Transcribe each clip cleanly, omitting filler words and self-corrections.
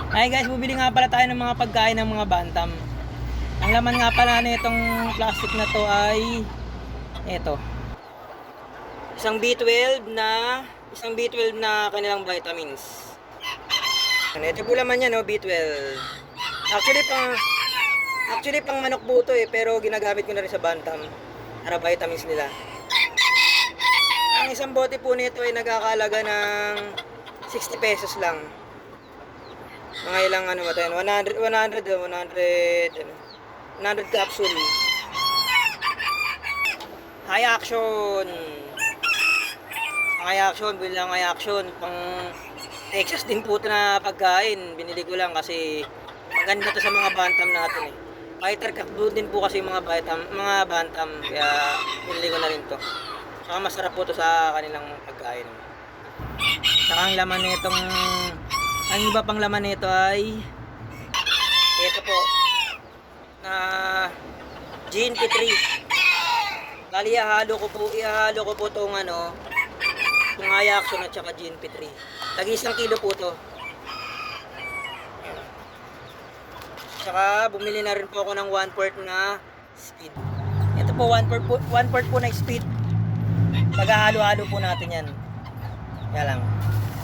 Ay guys, bumili nga pala tayo ng mga pagkain ng mga bantam. Ang laman nga pala nitong plastic na to ay ito. Isang B12 na kanilang vitamins. Ano, ito po laman yan, no, B12. Actually pang manok po ito pero ginagamit ko na rin sa bantam para vitamins nila. Ang isang bote po nito ay nagkakalaga ng 60 pesos lang. Mga ilang ano ba tayo? 100 capsule. High action. Bilang high action. Pang Texas din po ito na pagkain. Binili ko lang kasi maganda to sa mga bantam natin eh. Fighter cut din po kasi mga bantam. Kaya binili ko na rin to. Saka masarap po to sa kanilang pagkain. Saka ang laman nitong ang iba pang laman nito ay ito po na GNP3. Bali ihahalo ko po tong ano, yung Action at saka GNP3. Tagi 1 kilo po to. Saka bumili na rin po ako ng 1/4 na speed. Ito po 1/4 po na speed. Paghahalo-halo po natin yan. Kaya lang,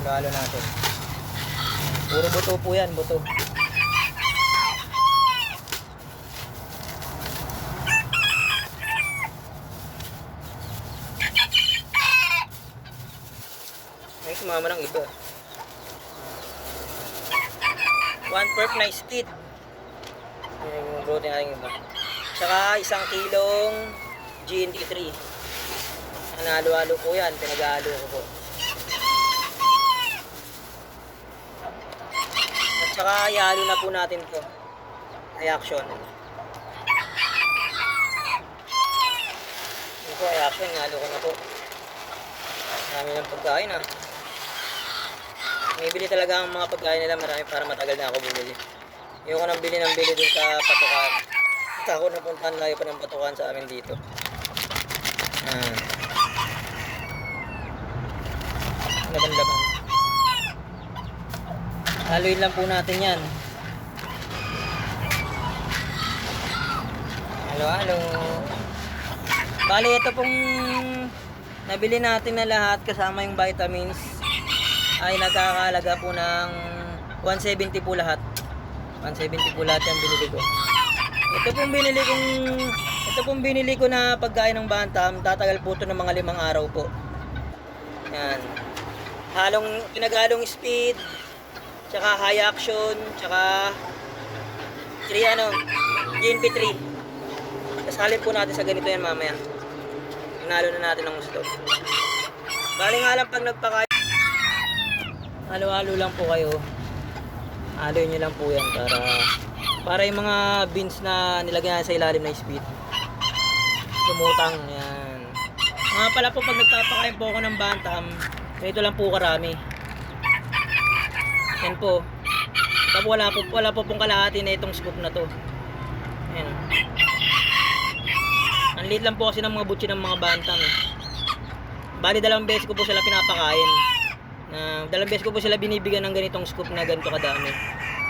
halo-halo natin. Puro buto po yan, buto. May sumama ng iba. 1/4 na speed. Yung buto na iba. Saka 1 kilong GNT3. Halo-halo po yan, pinaghalo ko po. Tsaka ihalo na po natin to. Action. Ito Action, ihalo ko na po. Marami ng pagkain ah. May bili talaga ang mga pagkain nila marami para matagal na ako bumili. Ayoko nang bili dun sa patukan. At ako napuntahan layo pa ng patukan sa amin dito. Laban-laban. Haluin lang po natin yan. Halo-halo. Bali ito pong nabili natin na lahat kasama yung vitamins ay nagkakahalaga po ng 170 po lahat. 170 po lahat yung binili ko. Ito pong binili ko na pagkain ng bantam, tatagal po ito ng mga 5 araw po. Yan. Pinaghalong speed, tsaka high action, tsaka GNP3. Kasalin po natin sa ganito yan mamaya. Inalo na natin ng gusto. Bali nga lang pag nagpakain, halo-halo lang po kayo. Haloin nyo lang po yan para yung mga beans na nilagyan sa ilalim na speed lumutang. Yan. Mga pala po pag nagpapakain po ako ng bantam, ganito lang po karami. Yan po. Tapos wala po pong kalahati na itong scoop na to. Yan. Ang liit lang po kasi ng mga butsi ng mga bantam eh. Bali 2 beses ko po sila pinapakain. 2 beses ko po sila binibigyan ng ganitong scoop na ganito kadami.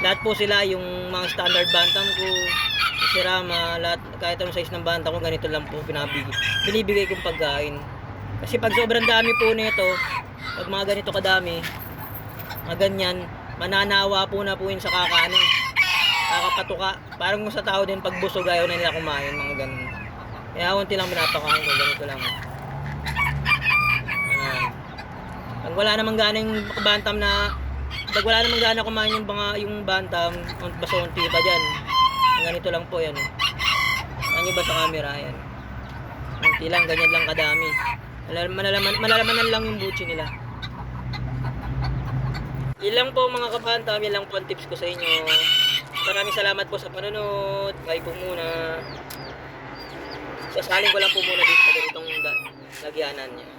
Lahat po sila yung mga standard bantam ko, sirama, lahat kahit anong size ng bantam ko ganito lang po binibigay kong pagkain. Kasi pag sobrang dami po nito, pag mga ganito kadami, mga ganyan, mananawa po na po yun sa kakapatuka. Parang sa tao din pag busog ayaw na nila kumain, mga ganun. Kaya unti lang pinapakain ko, ganito lang. Pag wala namang ganang bantam pag wala namang gana kumain yung bantam, basta unti pa dyan. Ganito lang po yan. Ano ba sa camera? Yan. Unti lang, ganyan lang kadami. Malalaman lang yung butsi nila. Ilang po mga kabantam, yan lang po ang tips ko sa inyo. Maraming salamat po sa panonood. Bye po muna. Sasalin ko lang po muna dito sa ganitong lagyanan niya.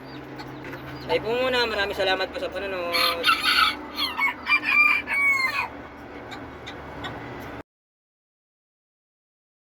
Bye po muna. Maraming salamat po sa panonood.